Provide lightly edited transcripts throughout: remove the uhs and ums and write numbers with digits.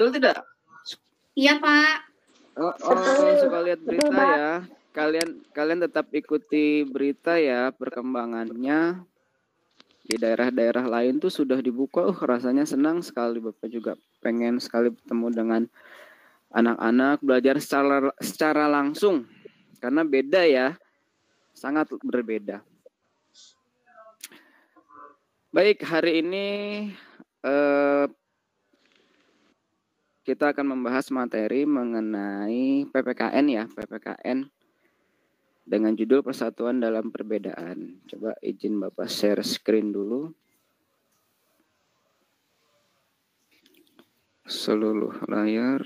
Betul tidak? Iya, Pak. Oh, suka lihat berita ya. Kalian tetap ikuti berita ya, perkembangannya. Di daerah-daerah lain tuh sudah dibuka. Rasanya senang sekali. Bapak juga pengen sekali bertemu dengan anak-anak, belajar secara langsung. Karena beda ya. Sangat berbeda. Baik, hari ini kita akan membahas materi mengenai PPKN ya, PPKN dengan judul Persatuan dalam Perbedaan. Coba izin Bapak share screen dulu. Seluruh layar.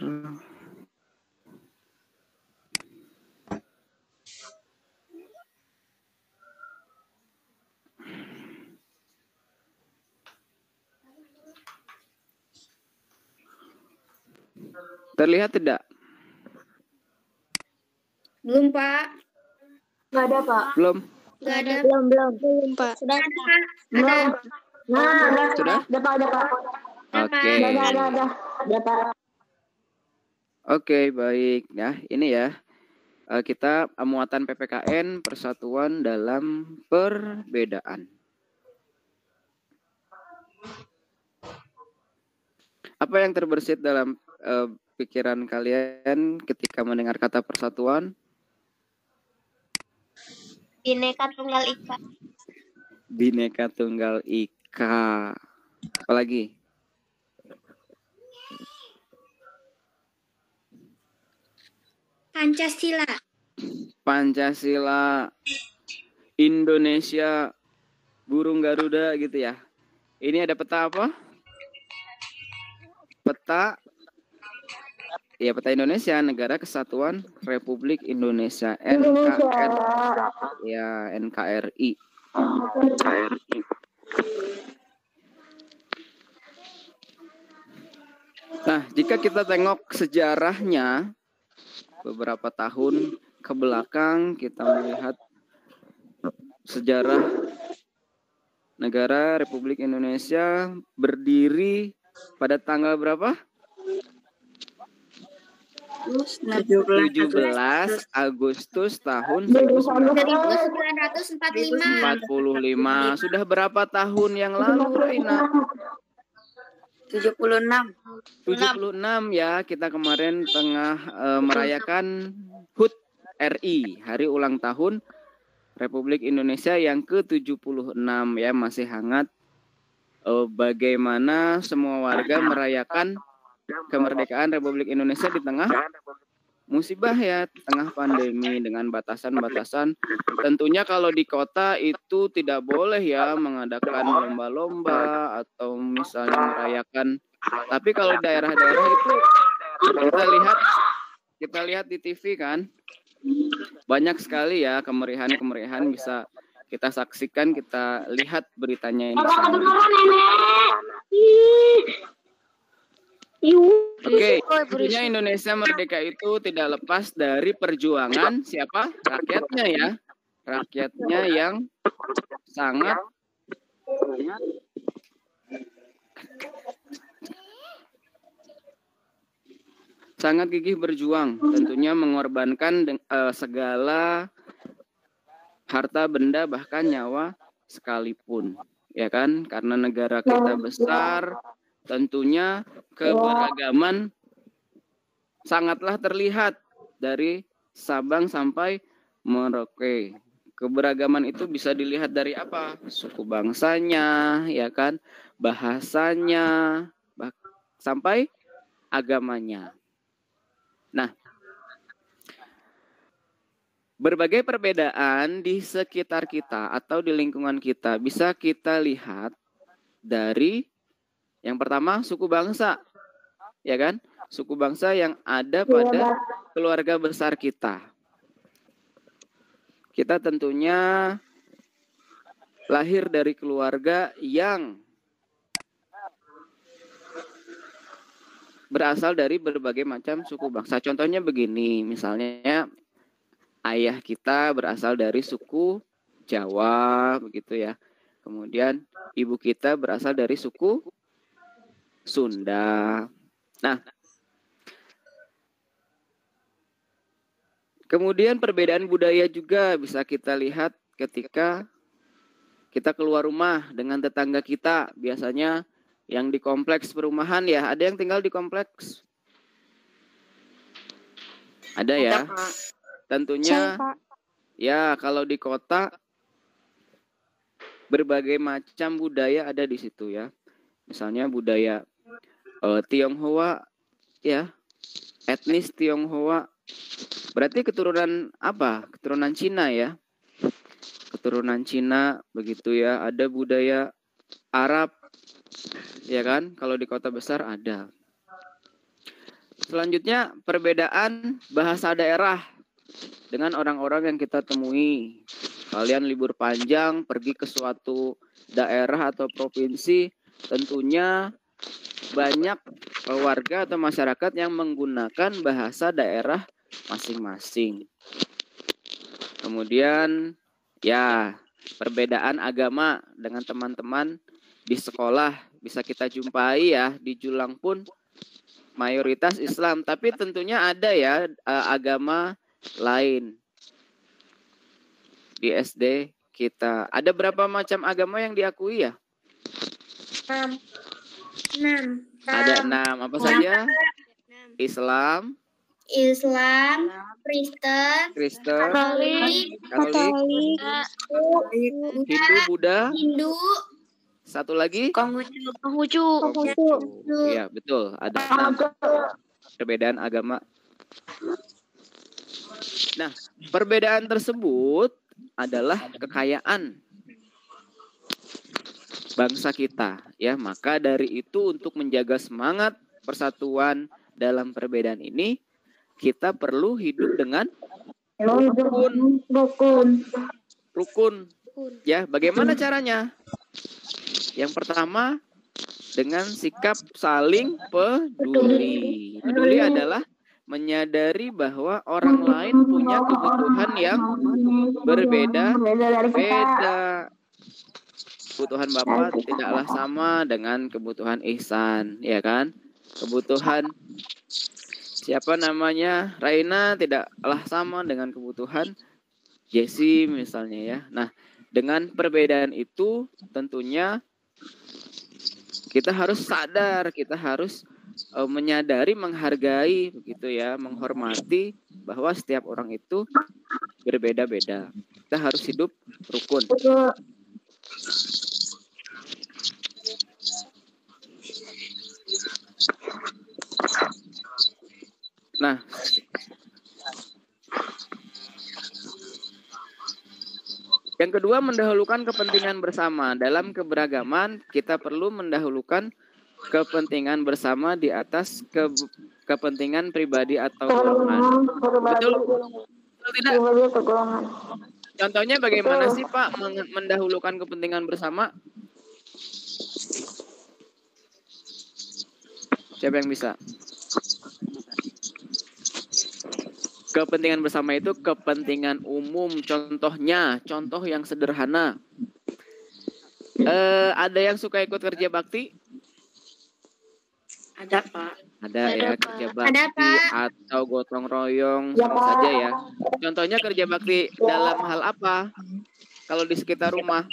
Terlihat tidak? Belum, Pak. Nggak ada, Pak. Belum? Nggak ada. Belum, Pak. Sudah ada, Pak. Ada. Sudah? Ada, Pak. Oke. Ada, Pak. Oke, baik ya. Ini ya. Kita muatan PPKN Persatuan dalam Perbedaan. Apa yang terbersit dalam pikiran kalian ketika mendengar kata persatuan? Bineka Tunggal Ika. Bineka Tunggal Ika. Apalagi? Pancasila. Pancasila, Indonesia, burung Garuda gitu ya. Ini ada peta apa? Peta Indonesia, Negara Kesatuan Republik Indonesia, NKRI. Nah, jika kita tengok sejarahnya beberapa tahun ke belakang, kita melihat sejarah negara Republik Indonesia berdiri pada tanggal berapa? 17 Agustus tahun 1945. Sudah berapa tahun yang lalu, Raina? 76 ya. Kita kemarin tengah merayakan HUT RI, Hari Ulang Tahun Republik Indonesia yang ke-76 ya. Masih hangat bagaimana semua warga merayakan kemerdekaan Republik Indonesia di tengah musibah ya, tengah pandemi dengan batasan-batasan. Tentunya kalau di kota itu tidak boleh ya mengadakan lomba-lomba atau misalnya merayakan. Tapi kalau di daerah-daerah itu kita lihat di TV kan, banyak sekali ya kemeriahan-kemeriahan bisa kita saksikan, kita lihat beritanya ini sana. Oke, tentunya Indonesia merdeka itu tidak lepas dari perjuangan siapa? Rakyatnya ya. Rakyatnya yang sangat gigih berjuang, tentunya mengorbankan segala harta benda bahkan nyawa sekalipun, ya kan? Karena negara kita besar, tentunya keberagaman sangatlah terlihat dari Sabang sampai Merauke. Keberagaman itu bisa dilihat dari apa? Suku bangsanya, ya kan? Bahasanya, sampai agamanya. Nah, berbagai perbedaan di sekitar kita atau di lingkungan kita bisa kita lihat dari yang pertama, suku bangsa, ya kan? Suku bangsa yang ada pada keluarga besar kita. Kita tentunya lahir dari keluarga yang berasal dari berbagai macam suku bangsa. Contohnya begini, misalnya ayah kita berasal dari suku Jawa, begitu ya. Kemudian ibu kita berasal dari suku Sunda. Nah, Kemudian perbedaan budaya juga bisa kita lihat ketika kita keluar rumah dengan tetangga kita. Biasanya yang di kompleks perumahan ya, ada yang tinggal di kompleks. Ada ya. Tentunya ya kalau di kota berbagai macam budaya ada di situ ya. Misalnya budaya Tionghoa ya, etnis Tionghoa. Berarti keturunan apa? Keturunan Cina ya. Keturunan Cina begitu ya. Ada budaya Arab ya kan? Kalau di kota besar ada. Selanjutnya perbedaan bahasa daerah dengan orang-orang yang kita temui. Kalian libur panjang pergi ke suatu daerah atau provinsi, tentunya banyak warga atau masyarakat yang menggunakan bahasa daerah masing-masing. Kemudian ya, perbedaan agama dengan teman-teman di sekolah bisa kita jumpai ya, di Julang pun mayoritas Islam, tapi tentunya ada ya agama lain. Di SD kita ada berapa macam agama yang diakui ya? 6. Ada 6. Apa saja? Islam, Kristen, Kristen, Katolik, Katolik, Hindu, Buddha, Hindu, satu lagi Konghucu. Ya betul, ada 6 perbedaan agama. Nah, perbedaan tersebut adalah kekayaan bangsa kita ya. Maka dari itu untuk menjaga semangat persatuan dalam perbedaan ini, kita perlu hidup dengan rukun ya. Bagaimana caranya? Yang pertama dengan sikap saling peduli. Peduli adalah menyadari bahwa orang lain punya kebutuhan yang berbeda-beda. Kebutuhan Bapak tidaklah sama dengan kebutuhan Ihsan, ya kan? Kebutuhan siapa namanya? Raina tidaklah sama dengan kebutuhan Jessie misalnya ya. Nah, dengan perbedaan itu tentunya kita harus sadar, kita harus menyadari, menghargai begitu ya, menghormati bahwa setiap orang itu berbeda-beda. Kita harus hidup rukun. Nah, yang kedua mendahulukan kepentingan bersama. Dalam keberagaman kita perlu mendahulukan kepentingan bersama di atas kepentingan pribadi atau golongan. Betul? Betul tidak? Contohnya bagaimana sih Pak mendahulukan kepentingan bersama? Siapa yang bisa? Kepentingan bersama itu kepentingan umum. Contohnya, contoh yang sederhana. Ada yang suka ikut kerja bakti? ada Pak. Ada ya, kerja bakti atau gotong royong sama saja ya. Contohnya kerja bakti dalam hal apa? Kalau di sekitar rumah?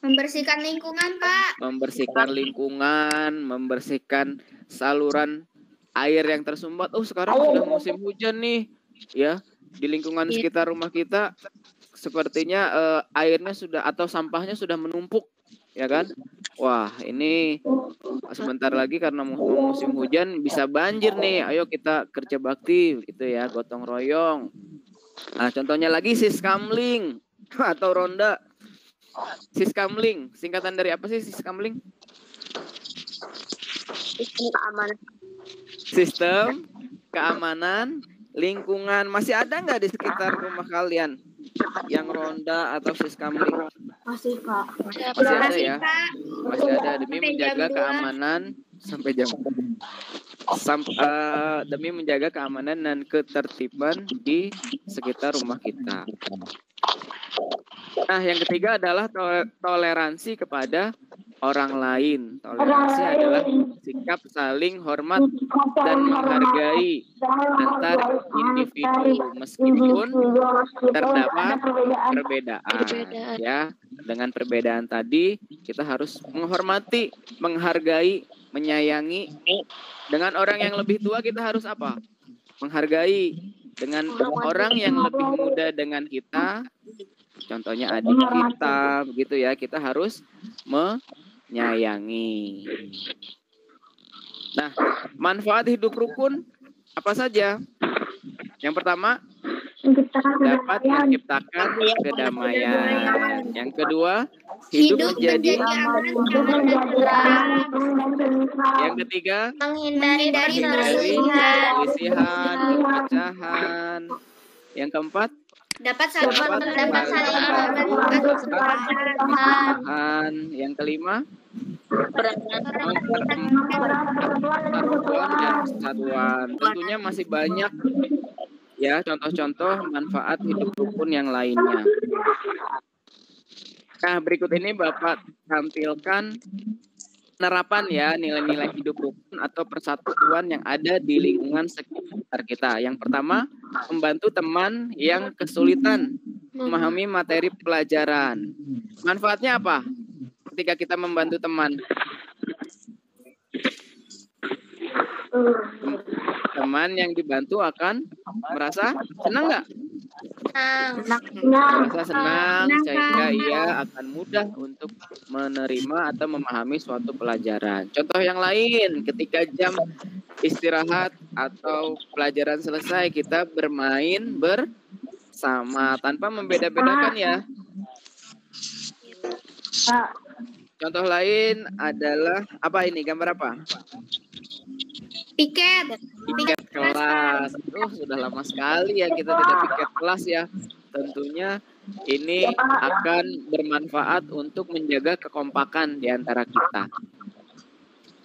Membersihkan lingkungan Pak. Membersihkan lingkungan, membersihkan saluran air yang tersumbat. Oh, sekarang sudah musim hujan nih, ya. Di lingkungan sekitar rumah kita sepertinya airnya sudah atau sampahnya sudah menumpuk, ya kan? Wah, ini sebentar lagi karena musim hujan bisa banjir nih. Ayo kita kerja bakti gitu ya, gotong royong. Nah, contohnya lagi Siskamling atau ronda. Siskamling, singkatan dari apa sih Siskamling? Sistem keamanan lingkungan. Masih ada nggak di sekitar rumah kalian yang ronda atau Siskamling? Masih, Pak. Masih ada ya? Masih ada demi menjaga keamanan sampai jam demi menjaga keamanan dan ketertiban di sekitar rumah kita. Nah, yang ketiga adalah toleransi kepada orang lain. Toleransi adalah sikap saling hormat dan menghargai antar individu meskipun terdapat perbedaan. Ya, dengan perbedaan tadi kita harus menghormati, menghargai, menyayangi. Dengan orang yang lebih tua kita harus apa? Menghargai. Dengan orang yang lebih muda dengan kita, contohnya adik kita, begitu ya, kita harus menyayangi. Nah, manfaat hidup rukun apa saja? Yang pertama, dapat menciptakan kedamaian. Yang kedua, hidup menjadi aman dan tentram. Yang ketiga, Menghindari perselisihan, perpecahan. Yang keempat, dapat saling persamaan. Yang kelima, persatuan dan kesatuan. Tentunya masih banyak ya contoh-contoh manfaat hidup rukun yang lainnya. Nah, berikut ini Bapak tampilkan penerapan ya nilai-nilai hidup rukun atau persatuan yang ada di lingkungan sekitar kita. Yang pertama, membantu teman yang kesulitan memahami materi pelajaran. Manfaatnya apa? Ketika kita membantu teman. Teman yang dibantu akan merasa senang nggak? Merasa senang sehingga ia akan mudah untuk menerima atau memahami suatu pelajaran. Contoh yang lain, ketika jam istirahat atau pelajaran selesai, kita bermain bersama tanpa membeda-bedakan ya. Contoh lain adalah apa ini? Gambar apa? piket Kelas. Sudah lama sekali ya kita tidak piket kelas ya. Tentunya ini akan bermanfaat untuk menjaga kekompakan di antara kita.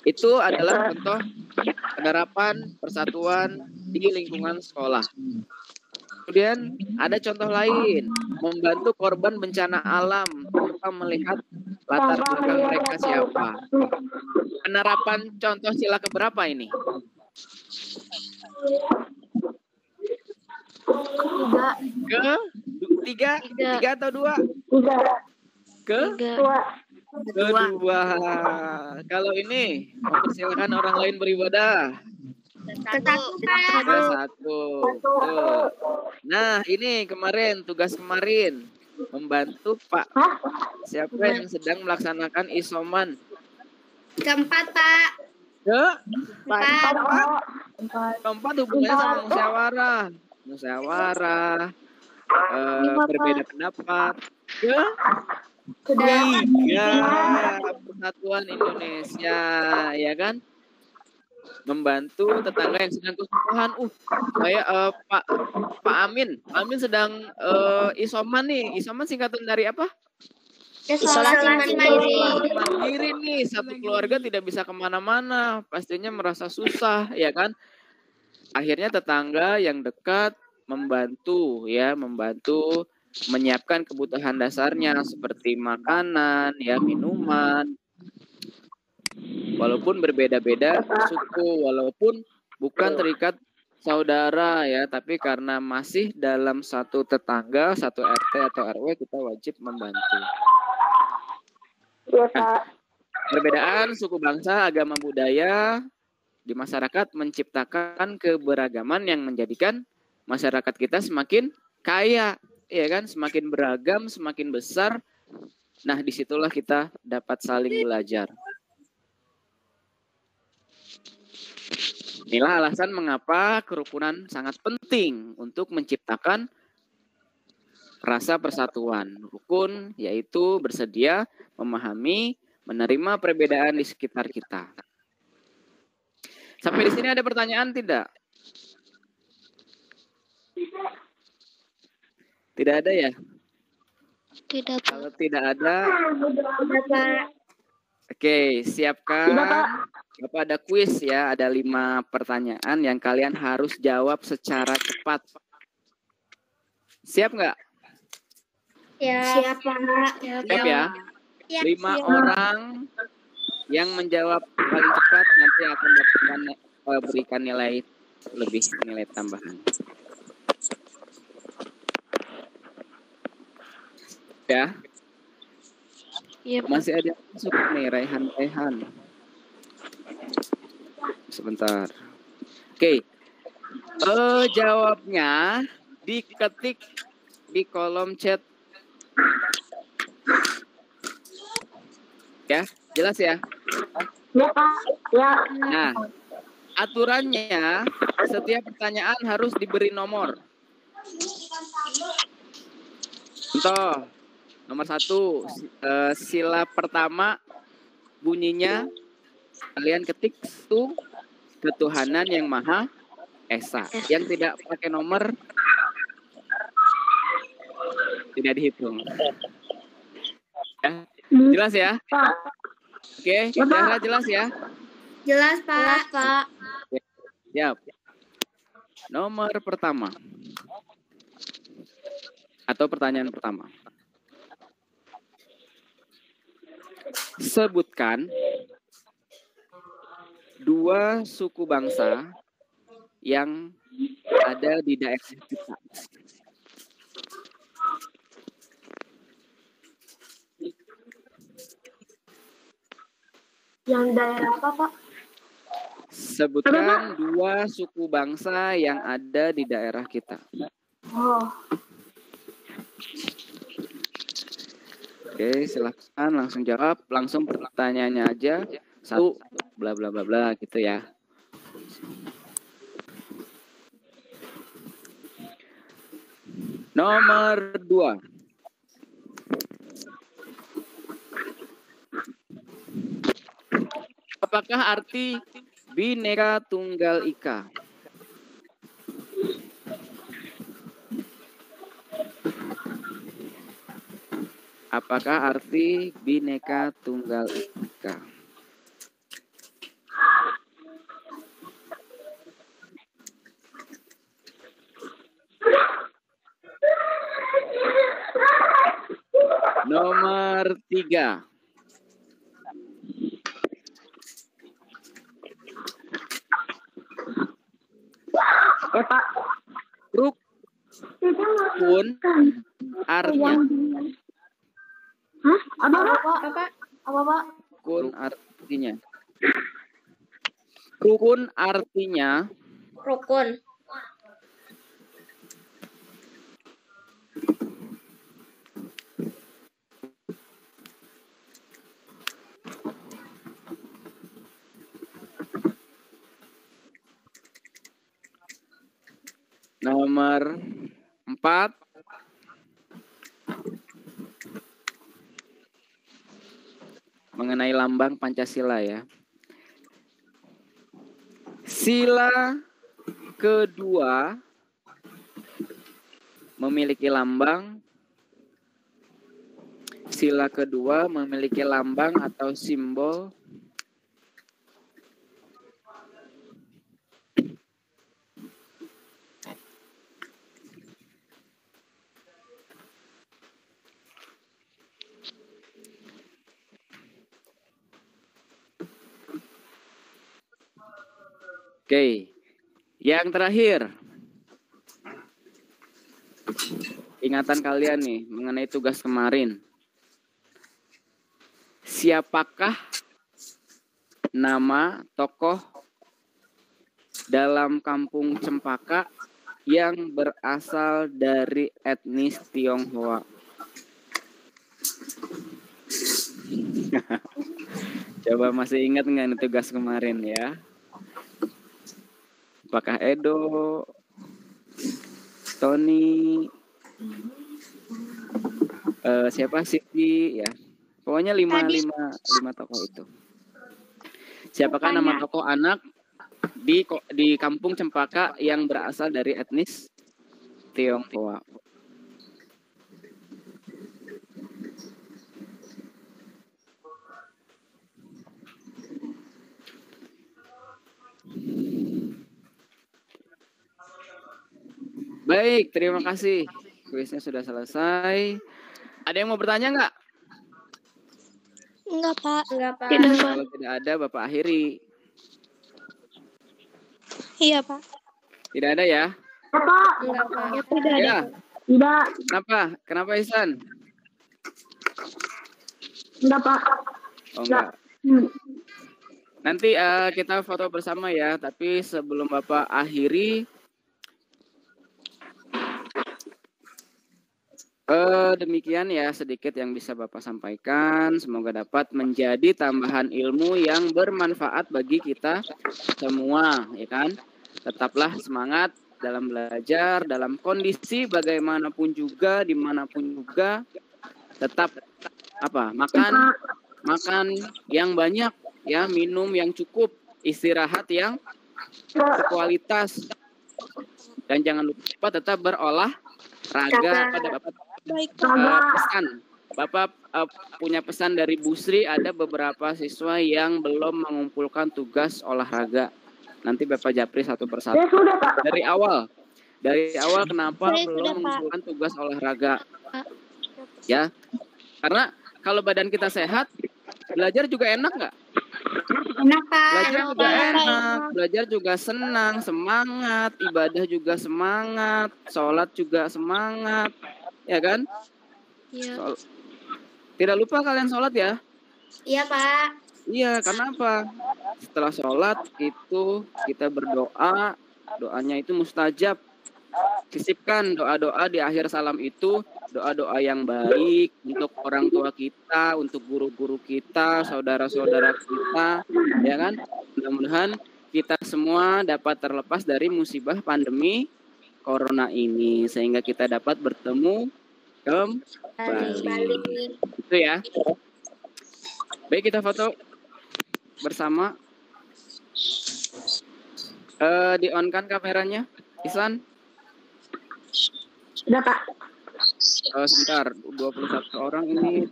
Itu adalah contoh penerapan persatuan di lingkungan sekolah. Kemudian ada contoh lain, membantu korban bencana alam tanpa melihat latar belakang mereka siapa. Penerapan contoh sila keberapa ini? Tiga atau dua? Kedua. Kalau ini, mempersilakan orang lain beribadah. Satu. Tuh. Nah, ini tugas kemarin membantu Pak. Siapa yang sedang melaksanakan isoman? keempat Pak. Keempat hubungannya sama musyawarah, berbeda pendapat. Ketiga, persatuan Indonesia, ya kan? Membantu tetangga yang sedang kesusahan. Pak Amin sedang isoman nih. Isoman singkatan dari apa? Isolasi Mandiri nih, satu keluarga tidak bisa kemana-mana, pastinya merasa susah, ya kan? Akhirnya tetangga yang dekat membantu menyiapkan kebutuhan dasarnya seperti makanan, ya minuman. Walaupun berbeda-beda suku, walaupun bukan terikat saudara ya, tapi karena masih dalam satu tetangga, satu RT atau RW, kita wajib membantu. Nah, perbedaan suku bangsa, agama, budaya di masyarakat menciptakan keberagaman yang menjadikan masyarakat kita semakin kaya, ya kan? Semakin beragam, semakin besar. Nah, disitulah kita dapat saling belajar. Inilah alasan mengapa kerukunan sangat penting untuk menciptakan rasa persatuan. Rukun yaitu bersedia memahami, menerima perbedaan di sekitar kita. Sampai di sini ada pertanyaan tidak? Tidak ada ya? Tidak. Kalau tidak ada, oke, siapkan. Bapak ada kuis ya, ada 5 pertanyaan yang kalian harus jawab secara cepat. Siap nggak? Siap Pak. Siap ya? Ya. 5 orang yang menjawab paling cepat nanti akan berikan nilai lebih, nilai tambahan. Ya. Iya, Pak. Masih ada yang masuk nih, Raihan. Sebentar. Oke. Jawabnya diketik di kolom chat. Ya, jelas ya? Ya, Pak. Ya. Nah, aturannya setiap pertanyaan harus diberi nomor. Contoh, nomor 1, sila pertama bunyinya kalian ketik itu ketuhanan yang Maha Esa. Yang tidak pakai nomor tidak dihitung. Ya, jelas ya? Pak. Oke, Zahra jelas ya? Jelas, Pak. Siap. Nomor pertama. Atau pertanyaan pertama. Sebutkan 2 suku bangsa yang ada di daerah kita. Yang daerah apa, Pak? Sebutkan 2 suku bangsa yang ada di daerah kita. Oh. Oke, silahkan langsung jawab. Langsung pertanyaannya aja. 1, bla bla bla bla gitu ya. Nomor 2. Apakah arti Bhinneka Tunggal Ika? Apakah arti Bhinneka Tunggal Ika? Nomor 3. Ya, Pak. Rukun artinya. Hah? Apa, Pak? Apa, Pak? Rukun artinya. Rukun artinya Rukun. nomor 4. Mengenai lambang Pancasila ya. Sila kedua memiliki lambang. Sila kedua memiliki lambang atau simbol. Oke, yang terakhir, ingatan kalian nih mengenai tugas kemarin. Siapakah nama tokoh dalam Kampung Cempaka yang berasal dari etnis Tionghoa? Coba masih ingat nggak nih tugas kemarin ya? Apakah Edo, Tony, siapa Siti ya? Pokoknya lima tokoh itu. Siapakah nama tokoh anak di Kampung Cempaka yang berasal dari etnis Tionghoa? Baik, terima kasih. Kuisnya sudah selesai. Ada yang mau bertanya nggak? Enggak, Pak. Tidak, Pak. Kalau tidak ada, Bapak akhiri. Iya, Pak. Tidak ada ya? Ya, Pak. Enggak, Pak. Tidak ada. Ya. Tidak. Kenapa? Kenapa Ihsan? Enggak, Pak. Oh enggak. Hmm. Nanti kita foto bersama ya. Tapi sebelum Bapak akhiri, demikian ya sedikit yang bisa Bapak sampaikan. Semoga dapat menjadi tambahan ilmu yang bermanfaat bagi kita semua, ya kan? Tetaplah semangat dalam belajar, dalam kondisi bagaimanapun juga, dimanapun juga, tetap makan yang banyak, ya, minum yang cukup, istirahat yang berkualitas, dan jangan lupa tetap berolahraga. Pada Bapak Baik, pesan, Bapak punya pesan dari Bu Sri, ada beberapa siswa yang belum mengumpulkan tugas olahraga. Nanti Bapak japri satu persatu. Ya sudah, Pak. Dari awal kenapa Saya belum sudah, Pak. mengumpulkan tugas olahraga? Ya, karena kalau badan kita sehat, belajar juga enak nggak? Enak, Pak. Belajar juga enak, belajar juga senang, semangat, ibadah juga semangat, sholat juga semangat, ya kan? Iya. Tidak lupa kalian sholat ya? Iya, Pak. Iya, karena apa? Setelah sholat itu kita berdoa, doanya itu mustajab. Sisipkan doa-doa di akhir salam itu, doa-doa yang baik untuk orang tua kita, untuk guru-guru kita, saudara-saudara kita, ya kan? Mudah-mudahan kita semua dapat terlepas dari musibah pandemi corona ini, sehingga kita dapat bertemu kembali. Itu ya. Baik, kita foto bersama. Di-on kan kameranya, Ihsan? Sudah, Pak. Sebentar, 21 orang ini.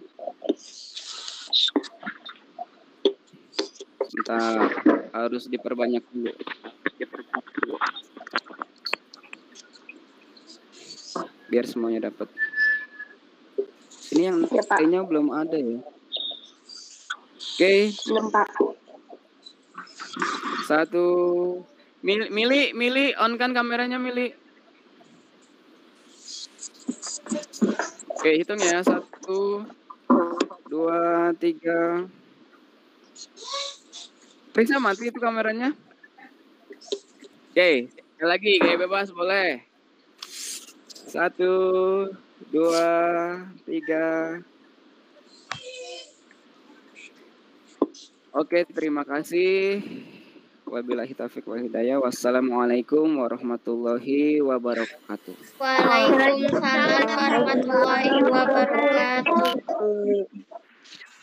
Sebentar, harus diperbanyak dulu. Biar semuanya dapat. Ini yang Ya, Pak. kayaknya belum ada ya. Oke, Belum, Pak. satu. Mili, on kan kameranya, Mili. Oke, hitung ya. 1, 2, 3. Periksa mati itu kameranya. Oke, sekali lagi, kayak bebas boleh. 1, 2, 3. Oke, terima kasih. Wabillahi taufiq wal hidayah. Wassalamualaikum warahmatullahi wabarakatuh. Waalaikumsalam warahmatullahi wabarakatuh.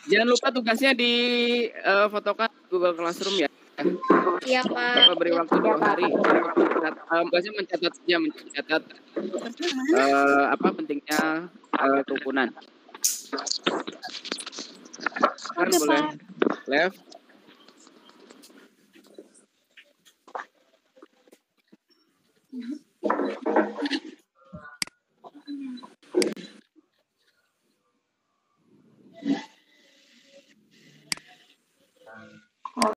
Jangan lupa tugasnya di fotokan Google Classroom ya. Iya, Pak. Bapak beri waktu 2 hari. Tugasnya mencatat apa pentingnya kerukunan. Kan Oke, boleh Pak. left.